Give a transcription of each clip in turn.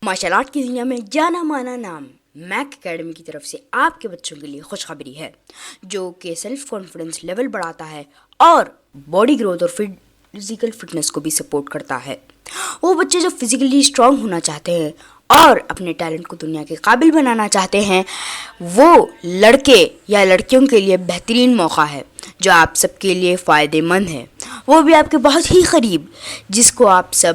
Martial art کی دنیا میں جانا مانا نام میک اکیڈمی کی طرف سے آپ کے بچوں کے لیے خوشخبری ہے، جو کہ سیلف کانفیڈنس لیول بڑھاتا ہے اور باڈی گروتھ اور فزیکل فٹنس کو بھی سپورٹ کرتا ہے۔ وہ بچے جو فزیکلی اسٹرانگ ہونا چاہتے ہیں اور اپنے ٹیلنٹ کو دنیا کے قابل بنانا چاہتے ہیں، وہ لڑکے یا لڑکیوں کے لیے بہترین موقع ہے جو آپ سب کے لیے فائدہ مند ہے، وہ بھی آپ کے بہت ہی قریب، جس کو آپ سب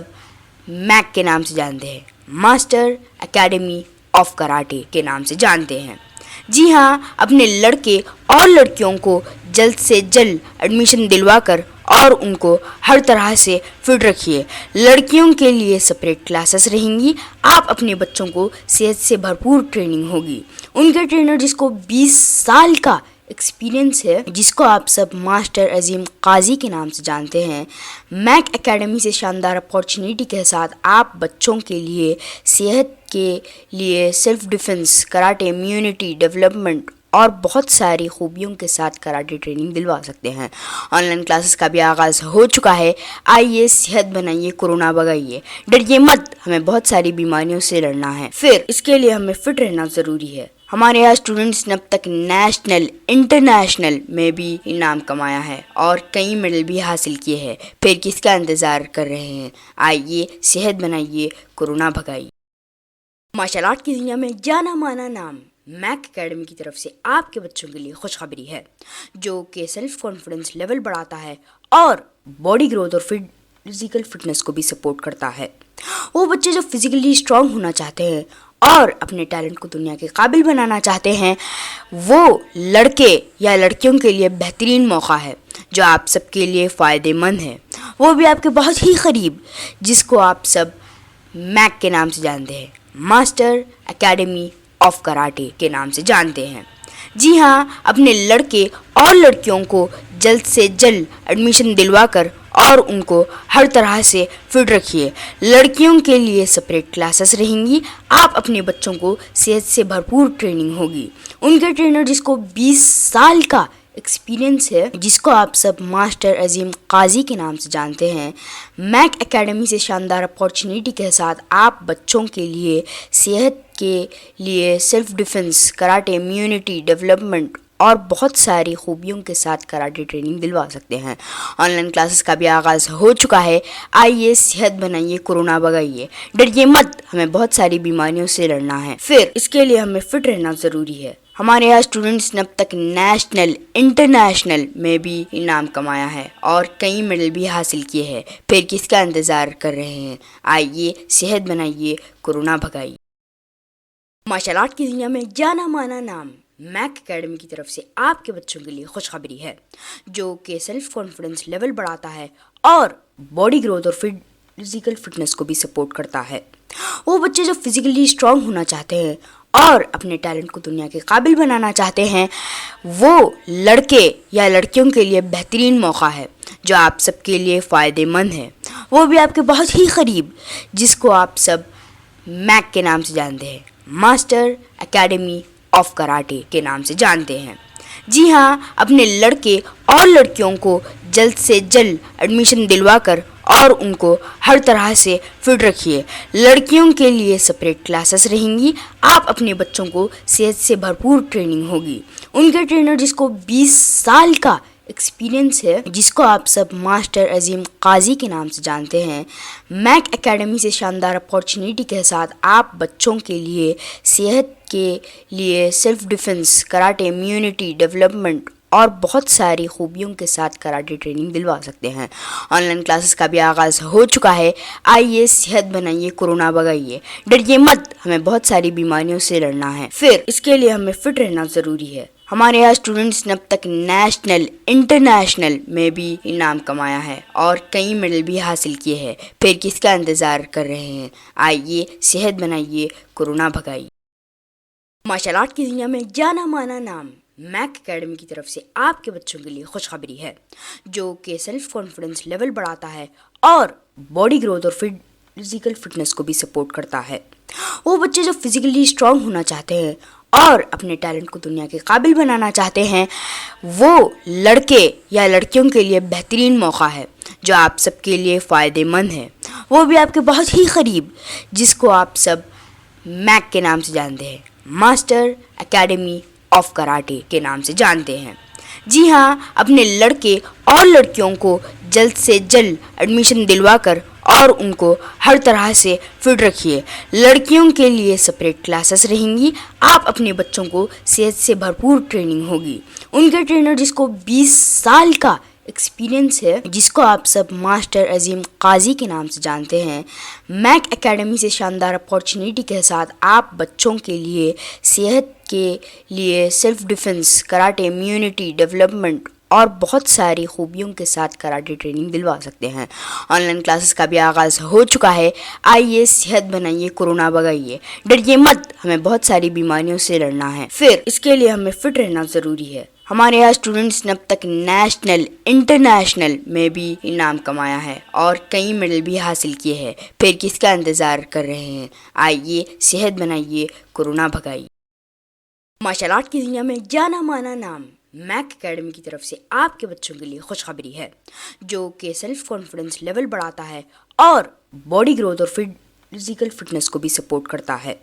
میک کے نام سے جانتے ہیں، ماسٹر اکیڈمی آف کراٹے کے نام سے جانتے ہیں۔ جی ہاں، اپنے لڑکے اور لڑکیوں کو جلد سے جلد ایڈمیشن دلوا کر اور ان کو ہر طرح سے فٹ رکھیے۔ لڑکیوں کے لیے سپریٹ کلاسز رہیں گی، آپ اپنے بچوں کو صحت سے بھرپور ٹریننگ ہوگی۔ ان کے ٹرینر جس کو 20 سال کا ایکسپیرینس ہے، جس کو آپ سب ماسٹر عظیم قاضی کے نام سے جانتے ہیں، میک اکیڈمی سے شاندار اپارچونیٹی کے ساتھ آپ بچوں کے لیے صحت کے لیے self defence, karate, immunity development اور بہت ساری خوبیوں کے ساتھ کراٹے ٹریننگ دلوا سکتے ہیں۔ آن لائن کلاسز کا بھی آغاز ہو چکا ہے۔ آئیے، صحت بنائیے، کورونا بھگائیے، ڈریے مت، ہمیں بہت ساری بیماریوں سے لڑنا ہے، پھر اس کے لیے ہمیں فٹ رہنا ضروری ہے۔ ہمارے یہاں اسٹوڈنٹس نے اب تک نیشنل انٹرنیشنل میں بھی انعام کمایا ہے اور کئی میڈل بھی حاصل کیے ہیں، پھر کس کا انتظار کر رہے ہیں؟ آئیے، صحت بنائیے، کورونا بھگائیے۔ مارشل آرٹ کی دنیا میں جانا مانا نام میک اکیڈمی کی طرف سے آپ کے بچوں کے لیے خوشخبری ہے، جو کہ سیلف کانفیڈنس لیول بڑھاتا ہے اور باڈی گروتھ اور فزیکل فٹنس کو بھی سپورٹ کرتا ہے۔ وہ بچے جو فزیکلی اسٹرانگ ہونا چاہتے ہیں اور اپنے ٹیلنٹ کو دنیا کے قابل بنانا چاہتے ہیں، وہ لڑکے یا لڑکیوں کے لیے بہترین موقع ہے جو آپ سب کے لیے فائدہ مند ہے، وہ بھی آپ کے بہت ہی قریب، جس کو آپ سب میک کے نام سے جانتے ہیں، ماسٹر اکیڈمی آف کراٹے کے نام سے جانتے ہیں۔ جی ہاں، اپنے لڑکے اور لڑکیوں کو جلد سے جلد ایڈمیشن دلوا کر اور ان کو ہر طرح سے فٹ رکھیے۔ لڑکیوں کے لیے سپریٹ کلاسز رہیں گی، آپ اپنے بچوں کو صحت سے بھرپور ٹریننگ ہوگی۔ ان کے ٹرینر جس کو 20 سال کا ایکسپیرینس ہے، جس کو آپ سب ماسٹر عظیم قاضی کے نام سے جانتے ہیں، میک اکیڈمی سے شاندار اپارچونیٹی کے ساتھ آپ بچوں کے لیے صحت کے لیے self defence, karate, immunity development اور بہت ساری خوبیوں کے ساتھ کراٹے ٹریننگ دلوا سکتے ہیں۔ آن لائن کلاسز کا بھی آغاز ہو چکا ہے۔ آئیے، صحت بنائیے، کورونا بھگائیے، ڈریے مت، ہمیں بہت ساری بیماریوں سے لڑنا ہے، پھر اس کے لیے ہمیں فٹ رہنا ضروری ہے۔ ہمارے یہاں اسٹوڈنٹس نے اب تک نیشنل انٹرنیشنل میں بھی انعام کمایا ہے اور کئی میڈل بھی حاصل کیے ہیں، پھر کس کا انتظار کر رہے ہیں؟ آئیے، صحت بنائیے، کورونا بھگائیے۔ مارشل آرٹ کی دنیا میں جانا مانا نام میک اکیڈمی کی طرف سے آپ کے بچوں کے لیے خوشخبری ہے، جو کہ سیلف کانفیڈنس لیول بڑھاتا ہے اور باڈی گروتھ اور فزیکل فٹنس کو بھی سپورٹ کرتا ہے۔ وہ بچے جو فزیکلی اسٹرانگ ہونا چاہتے ہیں اور اپنے ٹیلنٹ کو دنیا کے قابل بنانا چاہتے ہیں، وہ لڑکے یا لڑکیوں کے لیے بہترین موقع ہے جو آپ سب کے لیے فائدہ مند ہے، وہ بھی آپ کے بہت ہی قریب، جس کو آپ سب میک کے نام سے جانتے ہیں، ماسٹر اکیڈمی آف کراٹے کے نام سے جانتے ہیں۔ جی ہاں، اپنے لڑکے اور لڑکیوں کو جلد سے جلد ایڈمیشن دلوا کر اور ان کو ہر طرح سے فٹ رکھیے۔ لڑکیوں کے لیے سپریٹ کلاسز رہیں گی، آپ اپنے بچوں کو صحت سے بھرپور ٹریننگ ہوگی۔ ان کے ٹرینر جس کو 20 سال کا ایکسپیرینس ہے، جس کو آپ سب ماسٹر عظیم قاضی کے نام سے جانتے ہیں، میک اکیڈمی سے شاندار اپارچونیٹی کے ساتھ آپ بچوں کے لیے صحت کے لیے self defence, karate, immunity development اور بہت ساری خوبیوں کے ساتھ کراٹے ٹریننگ دلوا سکتے ہیں۔ آن لائن کلاسز کا بھی آغاز ہو چکا ہے۔ آئیے، صحت بنائیے، کورونا بھگائیے، ڈریے مت، ہمیں بہت ساری بیماریوں سے لڑنا ہے، پھر اس کے لیے ہمیں فٹ رہنا ضروری ہے۔ ہمارے یہاں اسٹوڈنٹس نے اب تک نیشنل انٹرنیشنل میں بھی انعام کمایا ہے اور کئی میڈل بھی حاصل کیے ہیں، پھر کس کا انتظار کر رہے ہیں؟ آئیے، صحت بنائیے، کورونا بھگائیے۔ مارشل آرٹ کی دنیا میں جانا مانا نام میک اکیڈمی کی طرف سے آپ کے بچوں کے لیے خوشخبری ہے، جو کہ سیلف کانفیڈنس لیول بڑھاتا ہے اور باڈی گروتھ اور فزیکل فٹنس کو بھی سپورٹ کرتا ہے۔ وہ بچے جو فزیکلی اسٹرانگ ہونا چاہتے ہیں اور اپنے ٹیلنٹ کو دنیا کے قابل بنانا چاہتے ہیں، وہ لڑکے یا لڑکیوں کے لیے بہترین موقع ہے جو آپ سب کے لیے فائدہ مند ہے، وہ بھی آپ کے بہت ہی قریب، جس کو آپ سب میک کے نام سے جانتے ہیں، ماسٹر اکیڈمی آف کراٹے کے نام سے جانتے ہیں۔ جی ہاں، اپنے لڑکے اور لڑکیوں کو جلد سے جلد ایڈمیشن دلوا کر اور ان کو ہر طرح سے فٹ رکھیے۔ لڑکیوں کے لیے سپریٹ کلاسز رہیں گی، آپ اپنے بچوں کو صحت سے بھرپور ٹریننگ ہوگی۔ ان کے ٹرینر جس کو 20 سال کا ایکسپیرینس ہے، جس کو آپ سب ماسٹر عظیم قاضی کے نام سے جانتے ہیں، میک اکیڈمی سے شاندار اپارچونیٹی کے ساتھ آپ بچوں کے لیے صحت کے لیے self defence, karate, immunity development اور بہت ساری خوبیوں کے ساتھ کراٹے ٹریننگ دلوا سکتے ہیں۔ آن لائن کلاسز کا بھی آغاز ہو چکا ہے۔ آئیے صحت بنائیے، کورونا بھگائیے، ڈریے مت، ہمیں بہت ساری بیماریوں سے لڑنا ہے، پھر اس کے لیے ہمیں فٹ رہنا ضروری ہے۔ ہمارے یہاں اسٹوڈنٹس نے اب تک نیشنل انٹرنیشنل میں بھی انعام کمایا ہے اور کئی میڈل بھی حاصل کیے ہیں، پھر کس کا انتظار کر رہے ہیں؟ آئیے صحت بنائیے، کورونا بھگائیے۔ مارشل آرٹ کی دنیا میں جانا مانا نام میک اکیڈمی کی طرف سے آپ کے بچوں کے لیے خوشخبری ہے، جو کہ سیلف کانفیڈنس لیول بڑھاتا ہے اور باڈی گروتھ اور فزیکل فٹنس کو بھی سپورٹ کرتا ہے۔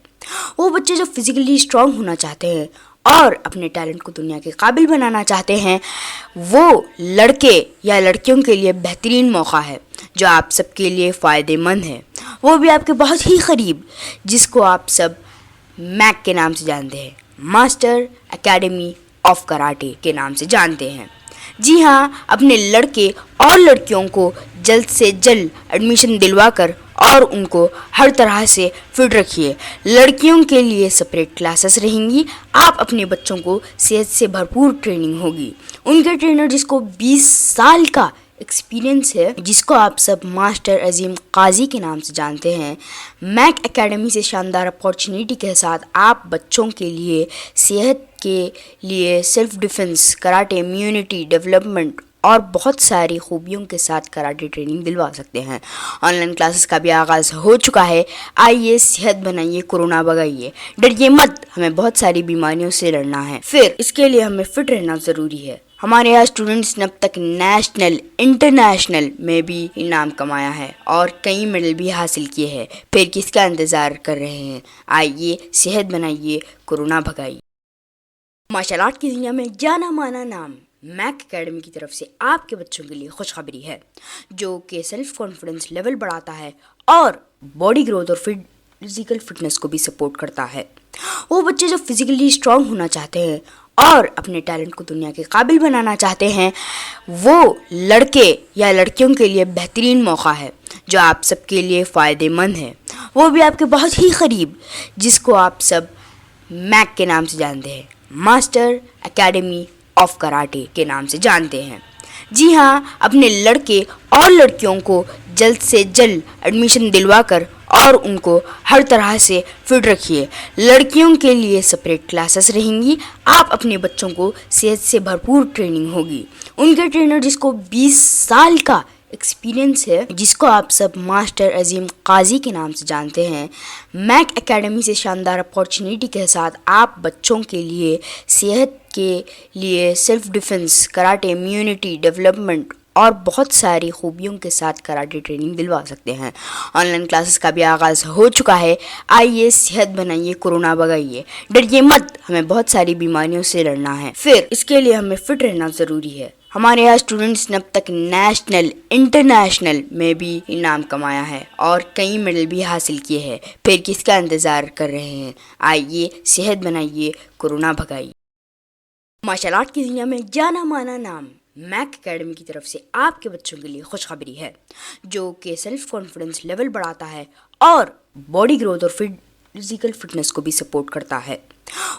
وہ بچے جو فزیکلی اسٹرانگ ہونا چاہتے ہیں اور اپنے ٹیلنٹ کو دنیا کے قابل بنانا چاہتے ہیں، وہ لڑکے یا لڑکیوں کے لیے بہترین موقع ہے جو آپ سب کے لیے فائدے مند ہے، وہ بھی آپ کے بہت ہی قریب، جس کو آپ سب میک کے نام سے جانتے ہیں، ماسٹر اکیڈمی آف کراٹے کے نام سے جانتے ہیں۔ جی ہاں، اپنے لڑکے اور لڑکیوں کو جلد سے جلد ایڈمیشن دلوا کر اور ان کو ہر طرح سے فٹ رکھیے۔ لڑکیوں کے لیے سپریٹ کلاسز رہیں گی، آپ اپنے بچوں کو صحت سے بھرپور ٹریننگ ہوگی۔ ان کے ٹرینر جس کو 20 سال کا ایکسپیرینس ہے، جس کو آپ سب ماسٹر عظیم قاضی کے نام سے جانتے ہیں، میک اکیڈمی سے شاندار اپارچونیٹی کے ساتھ آپ بچوں کے لیے صحت کے لیے self defence, karate, immunity development اور بہت ساری خوبیوں کے ساتھ کراٹے ٹریننگ دلوا سکتے ہیں۔ آن لائن کلاسز کا بھی آغاز ہو چکا ہے۔ آئیے صحت بنائیے، کورونا بھگائیے، ڈریے مت، ہمیں بہت ساری بیماریوں سے لڑنا ہے، پھر اس کے لیے ہمیں فٹ رہنا ضروری ہے۔ ہمارے یہاں اسٹوڈنٹس نے اب تک نیشنل انٹرنیشنل میں بھی انعام کمایا ہے اور کئی میڈل بھی حاصل کیے ہیں، پھر کس کا انتظار کر رہے ہیں؟ آئیے صحت بنائیے، کورونا بھگائیے۔ مارشل آرٹ کی دنیا میں جانا مانا نام میک اکیڈمی کی طرف سے آپ کے بچوں کے لیے خوشخبری ہے، جو کہ سیلف کانفیڈنس لیول بڑھاتا ہے اور باڈی گروتھ اور فزیکل فٹنس کو بھی سپورٹ کرتا ہے۔ وہ بچے جو فزیکلی اسٹرانگ ہونا چاہتے ہیں اور اپنے ٹیلنٹ کو دنیا کے قابل بنانا چاہتے ہیں، وہ لڑکے یا لڑکیوں کے لیے بہترین موقع ہے جو آپ سب کے لیے فائدے مند ہے، وہ بھی آپ کے بہت ہی قریب، جس کو آپ سب میک کے نام سے جانتے ہیں، ماسٹر اکیڈمی آف کراٹے کے نام سے جانتے ہیں۔ جی ہاں، اپنے لڑکے اور لڑکیوں کو جلد سے جلد ایڈمیشن دلوا کر اور ان کو ہر طرح سے فٹ رکھیے۔ لڑکیوں کے لیے سپریٹ کلاسز رہیں گی، آپ اپنے بچوں کو صحت سے بھرپور ٹریننگ ہوگی۔ ان کے ٹرینر جس کو 20 سال کا ایکسپیرینس ہے، جس کو آپ سب ماسٹر عظیم قاضی کے نام سے جانتے ہیں، میک اکیڈمی سے شاندار اپارچونیٹی کے ساتھ آپ بچوں کے لیے صحت کے لیے self defence, karate, immunity development اور بہت ساری خوبیوں کے ساتھ کراٹے ٹریننگ دلوا سکتے ہیں۔ آن لائن کلاسز کا بھی آغاز ہو چکا ہے۔ آئیے صحت بنائیے، کورونا بھگائیے، ڈریے مت، ہمیں بہت ساری بیماریوں سے لڑنا ہے، پھر اس کے لیے ہمیں فٹ رہنا ضروری ہے۔ ہمارے یہاں اسٹوڈنٹس نے اب تک نیشنل انٹرنیشنل میں بھی انعام کمایا ہے اور کئی میڈل بھی حاصل کیے ہیں، پھر کس کا انتظار کر رہے ہیں؟ آئیے صحت بنائیے، کورونا بھگائیے۔ مارشل آرٹ کی دنیا میں جانا مانا نام میک اکیڈمی کی طرف سے آپ کے بچوں کے لیے خوشخبری ہے، جو کہ سیلف کانفیڈنس لیول بڑھاتا ہے اور باڈی گروتھ اور فزیکل فٹنس کو بھی سپورٹ کرتا ہے۔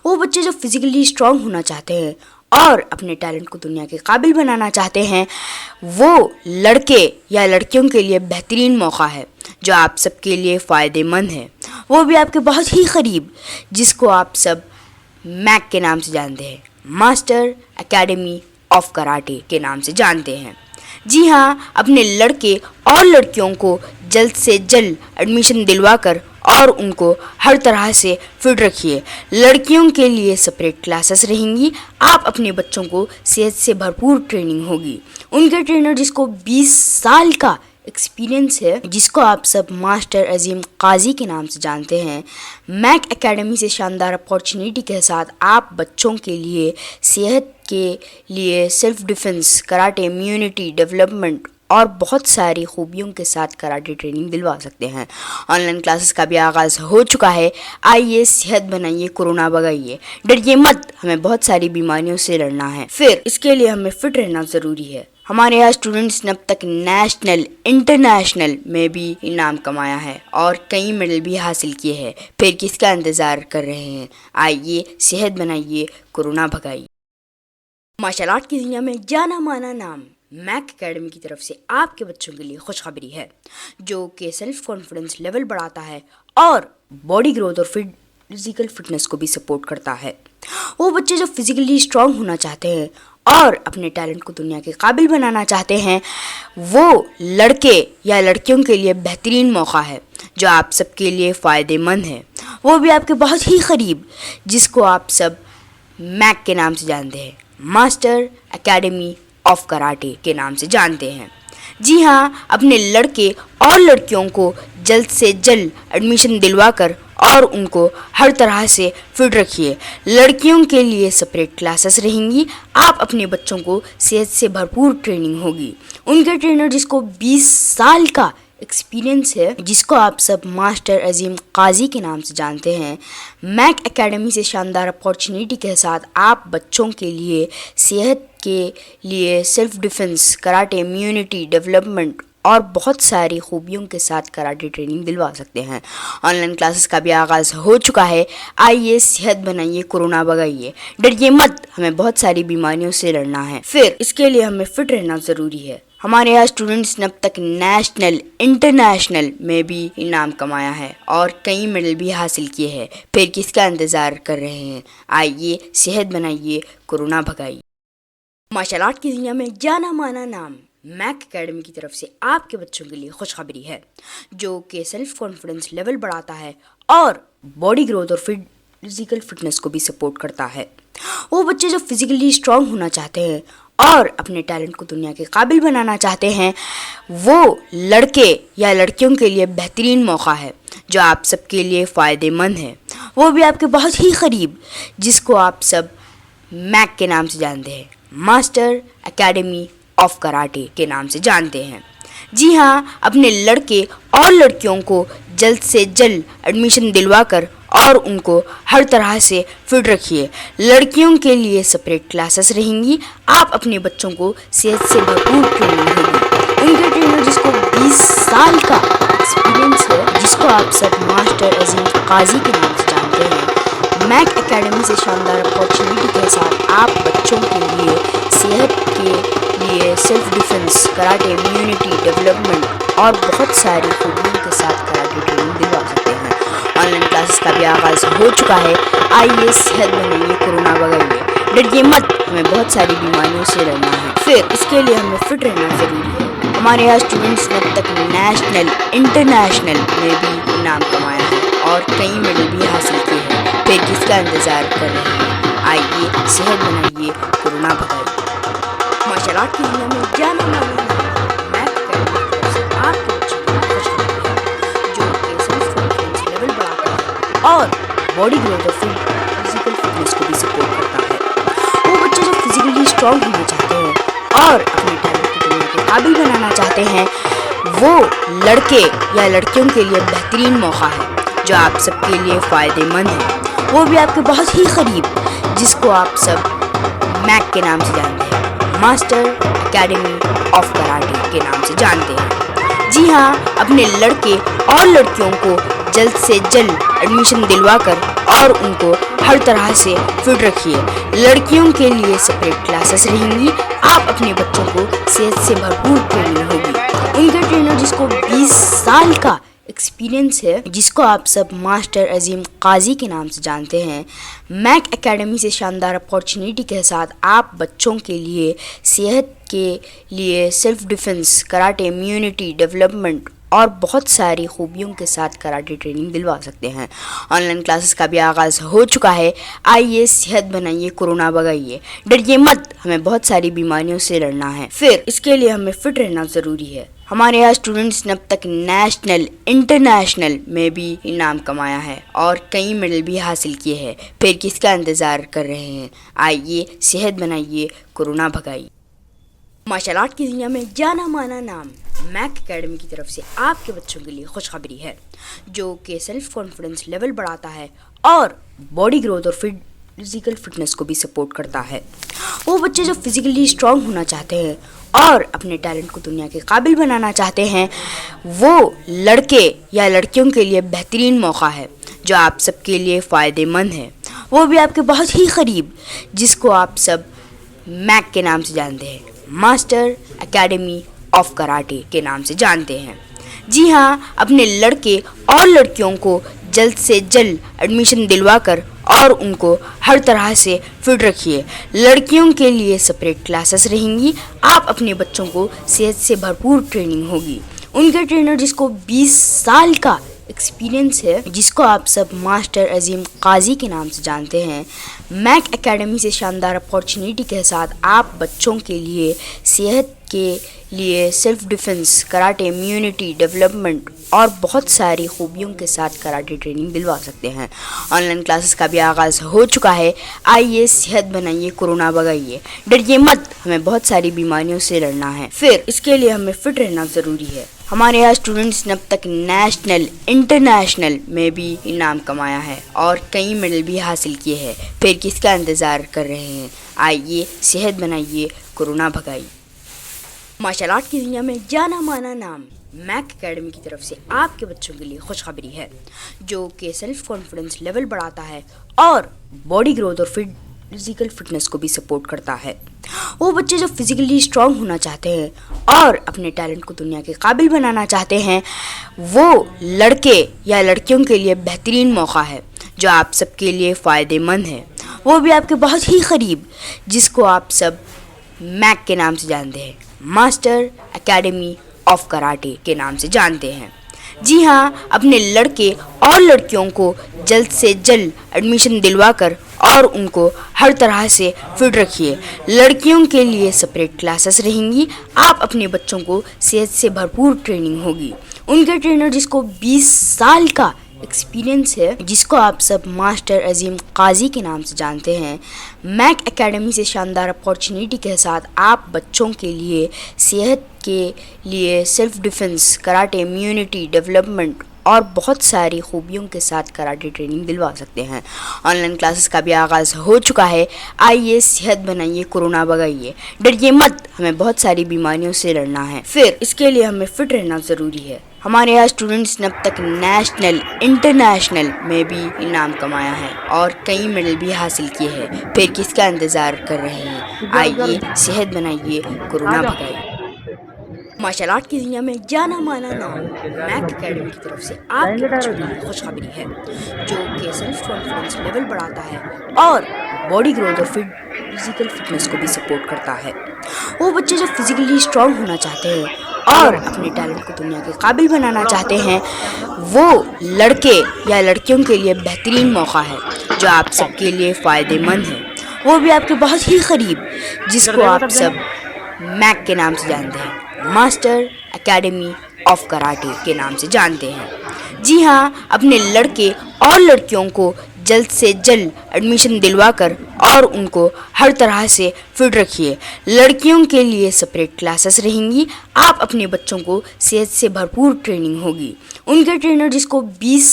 وہ بچے جو فزیکلی اسٹرانگ ہونا چاہتے ہیں اور اپنے ٹیلنٹ کو دنیا کے قابل بنانا چاہتے ہیں، وہ لڑکے یا لڑکیوں کے لیے بہترین موقع ہے جو آپ سب کے لیے فائدے مند ہے، وہ بھی آپ کے بہت ہی قریب، جس کو آپ سب میک کے نام سے جانتے ہیں، ماسٹر اکیڈمی آف کراٹے کے نام سے جانتے ہیں۔ جی ہاں، اپنے لڑکے اور لڑکیوں کو جلد سے جلد ایڈمیشن دلوا کر اور ان کو ہر طرح سے فٹ رکھیے۔ لڑکیوں کے لیے سپریٹ کلاسز رہیں گی، آپ اپنے بچوں کو صحت سے بھرپور ٹریننگ ہوگی۔ ان کے ٹرینر جس کو 20 سال کا ایکسپیرینس ہے جس کو آپ سب ماسٹر عظیم قاضی کے نام سے جانتے ہیں۔ میک اکیڈمی سے شاندار اپارچونیٹی کے ساتھ آپ بچوں کے لیے صحت کے لیے self defence, karate, immunity development اور بہت ساری خوبیوں کے ساتھ کراٹے ٹریننگ دلوا سکتے ہیں۔ آن لائن کلاسز کا بھی آغاز ہو چکا ہے۔ آئیے صحت بنائیے، کورونا بھگائیے، ڈریے مت، ہمیں بہت ساری بیماریوں سے لڑنا ہے، پھر اس کے لیے ہمیں فٹ رہنا ضروری ہے۔ ہمارے یہاں اسٹوڈنٹس نے اب تک نیشنل انٹرنیشنل میں بھی انعام کمایا ہے اور کئی میڈل بھی حاصل کیے ہیں، پھر کس کا انتظار کر رہے ہیں؟ آئیے صحت بنائیے، کورونا بھگائیے۔ مارشل آرٹ کی دنیا میں جانا مانا نام میک اکیڈمی کی طرف سے آپ کے بچوں کے لیے خوشخبری ہے، جو کہ سیلف کانفیڈنس لیول بڑھاتا ہے اور باڈی گروتھ اور فزیکل فٹنس کو بھی سپورٹ کرتا ہے۔ وہ بچے جو فزیکلی اسٹرانگ ہونا چاہتے ہیں اور اپنے ٹیلنٹ کو دنیا کے قابل بنانا چاہتے ہیں، وہ لڑکے یا لڑکیوں کے لیے بہترین موقع ہے جو آپ سب کے لیے فائدہ مند ہے، وہ بھی آپ کے بہت ہی قریب، جس کو آپ سب میک کے نام سے جانتے ہیں، ماسٹر اکیڈمی آف کراٹے کے نام سے جانتے ہیں۔ جی ہاں، اپنے لڑکے اور لڑکیوں کو جلد سے جلد ایڈمیشن دلوا کر اور ان کو ہر طرح سے فٹ رکھیے۔ لڑکیوں کے لیے سپریٹ کلاسز رہیں گی، آپ اپنے بچوں کو صحت سے بھرپور ٹریننگ ہوگی۔ ان کے ٹرینر جس کو 20 سال کا ایکسپیرینس ہے، جس کو آپ سب ماسٹر عظیم قاضی کے نام سے جانتے ہیں، میک اکیڈمی سے شاندار اپارچونیٹی کے ساتھ آپ بچوں کے لیے صحت کے لیے self defence, karate, immunity development اور بہت ساری خوبیوں کے ساتھ کراٹے ٹریننگ دلوا سکتے ہیں۔ آن لائن کلاسز کا بھی آغاز ہو چکا ہے۔ آئیے صحت بنائیے، کورونا بھگائیے، ڈریے مت، ہمیں بہت ساری بیماریوں سے لڑنا ہے، پھر اس کے لیے ہمیں فٹ رہنا ضروری ہے۔ ہمارے یہاں اسٹوڈنٹس نے اب تک نیشنل انٹرنیشنل میں بھی انعام کمایا ہے اور کئی میڈل بھی حاصل کیے ہیں، پھر کس کا انتظار کر رہے ہیں؟ آئیے صحت بنائیے، کورونا بھگائیے۔ مارشل آرٹ کی دنیا میں جانا مانا نام میک اکیڈمی کی طرف سے آپ کے بچوں کے لیے خوشخبری ہے، جو کہ سیلف کانفیڈنس لیول بڑھاتا ہے اور باڈی گروتھ اور فزیکل فٹنس کو بھی سپورٹ کرتا ہے۔ وہ بچے جو فزیکلی اسٹرانگ ہونا چاہتے ہیں اور اپنے ٹیلنٹ کو دنیا کے قابل بنانا چاہتے ہیں، وہ لڑکے یا لڑکیوں کے لیے بہترین موقع ہے جو آپ سب کے لیے فائدہ مند ہے، وہ بھی آپ کے بہت ہی قریب، جس کو آپ سب میک کے نام سے جانتے ہیں، ماسٹر اکیڈمی آف کراٹے کے نام سے جانتے ہیں۔ جی ہاں، اپنے لڑکے اور لڑکیوں کو جلد سے جلد ایڈمیشن دلوا کر اور ان کو ہر طرح سے فٹ رکھیے۔ لڑکیوں کے لیے سپریٹ کلاسز رہیں گی، آپ اپنے بچوں کو صحت سے بھرپور ٹریننگ ہوگی۔ ان کے ٹرینر جس کو 20 سال کا ایکسپیرینس ہے، جس کو آپ سب ماسٹر عظیم قاضی کے نام سے جانتے ہیں، میک اکیڈمی سے شاندار اپارچونیٹی کے ساتھ آپ بچوں کے لیے صحت کے لیے self defence, karate, immunity development اور بہت ساری خوبیوں کے ساتھ کراٹے ٹریننگ دلوا سکتے ہیں۔ آن لائن کلاسز کا بھی آغاز ہو چکا ہے۔ آئیے صحت بنائیے، کورونا بھگائیے، ڈریے مت، ہمیں بہت ساری بیماریوں سے لڑنا ہے، پھر اس کے لیے ہمیں فٹ رہنا ضروری ہے۔ ہمارے یہاں اسٹوڈنٹس نے اب تک نیشنل انٹرنیشنل میں بھی انعام کمایا ہے اور کئی میڈل بھی حاصل کیے ہیں، پھر کس کا انتظار کر رہے ہیں؟ آئیے صحت بنائیے، کورونا بھگائیے۔ مارشل آرٹ کی دنیا میں جانا مانا میک اکیڈمی کی طرف سے آپ کے بچوں کو خوشخبری ہے، جو کہ سیلف کانفیڈنس لیول بڑھاتا ہے اور باڈی گروتھ اور فزیکل فٹنس کو بھی سپورٹ کرتا ہے۔ وہ بچے جو فزیکلی اسٹرانگ ہونا چاہتے ہیں اور اپنے ٹیلنٹ کو دنیا کے قابل بنانا چاہتے ہیں، وہ لڑکے یا لڑکیوں کے لیے بہترین موقع ہے جو آپ سب کے لیے فائدہ مند ہے، وہ بھی آپ کے بہت ہی قریب، جس کو آپ سب میک کے نام سے جانتے ہیں، ماسٹر اکیڈمی آف کراٹے کے نام سے جانتے ہیں۔ جی ہاں، اپنے لڑکے اور لڑکیوں کو جلد سے جلد ایڈمیشن دلوا کر اور ان کو ہر طرح سے فٹ رکھیے۔ لڑکیوں کے لیے سپریٹ کلاسز رہیں گی، آپ اپنے بچوں کو صحت سے بھرپور ٹریننگ ہوگی۔ ان کے ٹرینر جس کو 20 سال کا ایکسپیرینس ہے، جس کو آپ سب ماسٹر عظیم قاضی کے نام سے جانتے ہیں، میک اکیڈمی سے شاندار اپارچونیٹی کے ساتھ آپ بچوں کے لیے صحت کے لیے self defence, karate, immunity development اور بہت ساری خوبیوں کے ساتھ کراٹے ٹریننگ دلوا سکتے ہیں۔ آن لائن کلاسز کا بھی آغاز ہو چکا ہے۔ آئیے صحت بنائیے، کورونا بھگائیے، ڈریے مت، ہمیں بہت ساری بیماریوں سے لڑنا ہے۔ پھر اس کے لیے ہمیں فٹ رہنا ضروری ہے۔ ہمارے یہاں اسٹوڈنٹس نے اب تک نیشنل انٹرنیشنل میں بھی انعام کمایا ہے اور کئی میڈل بھی حاصل کیے ہیں۔ پھر کس کا انتظار کر رہے ہیں؟ آئیے صحت بنائیے، کورونا بھگائیے۔ مارشل آرٹ کی دنیا میں جانا مانا نام میک اکیڈمی کی طرف سے آپ کے بچوں کے لیے خوشخبری ہے، جو کہ سیلف کانفیڈنس لیول بڑھاتا ہے اور باڈی گروتھ اور فزیکل فٹنس کو بھی سپورٹ کرتا ہے۔ وہ بچے جو فزیکلی اسٹرانگ ہونا چاہتے ہیں اور اپنے ٹیلنٹ کو دنیا کے قابل بنانا چاہتے ہیں، وہ لڑکے یا لڑکیوں کے لیے بہترین موقع ہے جو آپ سب کے لیے فائدہ مند ہے، وہ بھی آپ کے بہت ہی قریب، جس کو آپ سب میک کے نام سے جانتے ہیں، ماسٹر اکیڈمی آف کراٹے کے نام سے جانتے ہیں۔ جی ہاں، اپنے لڑکے اور لڑکیوں کو جلد سے جلد ایڈمیشن دلوا کر اور ان کو ہر طرح سے فٹ رکھیے۔ لڑکیوں کے لیے سپریٹ کلاسز رہیں گی، آپ اپنے بچوں کو صحت سے بھرپور ٹریننگ ہوگی۔ ان کے ٹرینر جس کو 20 سال کا ایکسپیرینس ہے، جس کو آپ سب ماسٹر عظیم قاضی کے نام سے جانتے ہیں، میک اکیڈمی سے شاندار اپارچونیٹی کے ساتھ آپ بچوں کے لیے صحت کے لیے self defence, karate, immunity development اور بہت ساری خوبیوں کے ساتھ کراٹے ٹریننگ دلوا سکتے ہیں۔ آن لائن کلاسز کا بھی آغاز ہو چکا ہے۔ آئیے صحت بنائیے، کورونا بھگائیے، ڈریے مت، ہمیں بہت ساری بیماریوں سے لڑنا ہے۔ پھر اس کے لیے ہمیں فٹ رہنا ضروری ہے۔ ہمارے یہاں اسٹوڈنٹس نے اب تک نیشنل انٹرنیشنل میں بھی انعام کمایا ہے اور کئی میڈل بھی حاصل کیے ہیں۔ پھر کس کا انتظار کر رہے ہیں؟ آئیے صحت بنائیے، کورونا بھگائیے۔ مارشل آرٹ کی دنیا میں جانا مانا نام میک اکیڈمی کی طرف سے آپ کے بچوں کے لیے خوشخبری ہے، جو کہ سیلف کانفیڈنس لیول بڑھاتا ہے اور باڈی گروتھ اور فزیکل فٹنس کو بھی سپورٹ کرتا ہے۔ وہ بچے جو فزیکلی اسٹرانگ ہونا چاہتے ہیں اور اپنے ٹیلنٹ کو دنیا کے قابل بنانا چاہتے ہیں، وہ لڑکے یا لڑکیوں کے لیے بہترین موقع ہے جو آپ سب کے لیے فائدہ مند ہے، وہ بھی آپ کے بہت ہی قریب، جس کو آپ سب میک کے نام سے جانتے ہیں، ماسٹر اکیڈمی آف کراٹے کے نام سے جانتے ہیں۔ جی ہاں، اپنے لڑکے اور لڑکیوں کو جلد سے جلد ایڈمیشن دلوا کر اور ان کو ہر طرح سے فٹ رکھیے۔ لڑکیوں کے لیے سپریٹ کلاسز رہیں گی، آپ اپنے بچوں کو صحت سے بھرپور ٹریننگ ہوگی۔ ان کے ٹرینر جس کو 20 سال کا ایکسپیرینس ہے، جس کو آپ سب ماسٹر عظیم قاضی کے نام سے جانتے ہیں، میک اکیڈمی سے شاندار اپارچونیٹی کے ساتھ آپ بچوں کے لیے صحت کے لیے self defence, karate, immunity development اور بہت ساری خوبیوں کے ساتھ کراٹے ٹریننگ دلوا سکتے ہیں۔ آن لائن کلاسز کا بھی آغاز ہو چکا ہے۔ آئیے صحت بنائیے، کورونا بھگائیے، ڈریے مت، ہمیں بہت ساری بیماریوں سے لڑنا ہے۔ پھر اس کے لیے ہمیں فٹ رہنا ضروری ہے۔ ہمارے یہاں اسٹوڈنٹس نے اب تک نیشنل انٹرنیشنل میں بھی انعام کمایا ہے اور کئی میڈل بھی حاصل کیے ہیں۔ پھر کس کا انتظار کر رہے ہیں؟ آئیے صحت بنائیے، کورونا بھگائیے۔ مارشل آرٹ کی دنیا میں جانا مانا نام میک اکیڈمی کی طرف سے آپ کے بچوں کے لیے خوشخبری ہے، جو کہ سیلف کانفیڈنس لیول بڑھاتا ہے اور باڈی گروتھ اور فزیکل فٹنس کو بھی سپورٹ کرتا ہے۔ وہ بچے جو فزیکلی اسٹرانگ ہونا چاہتے ہیں اور اپنے ٹیلنٹ کو دنیا کے قابل بنانا چاہتے ہیں، وہ لڑکے یا لڑکیوں کے لیے بہترین موقع ہے جو آپ سب کے لیے فائدہ مند ہے، وہ بھی آپ کے بہت ہی قریب، جس کو آپ سب میک کے نام سے جانتے ہیں، ماسٹر اکیڈمی آف کراٹے کے نام سے جانتے ہیں۔ جی ہاں، اپنے لڑکے اور لڑکیوں کو جلد سے جلد ایڈمیشن دلوا کر اور ان کو ہر طرح سے فٹ رکھیے۔ لڑکیوں کے لیے سپریٹ کلاسز رہیں گی، آپ اپنے بچوں کو صحت سے بھرپور ٹریننگ ہوگی۔ ان کے ٹرینر جس کو 20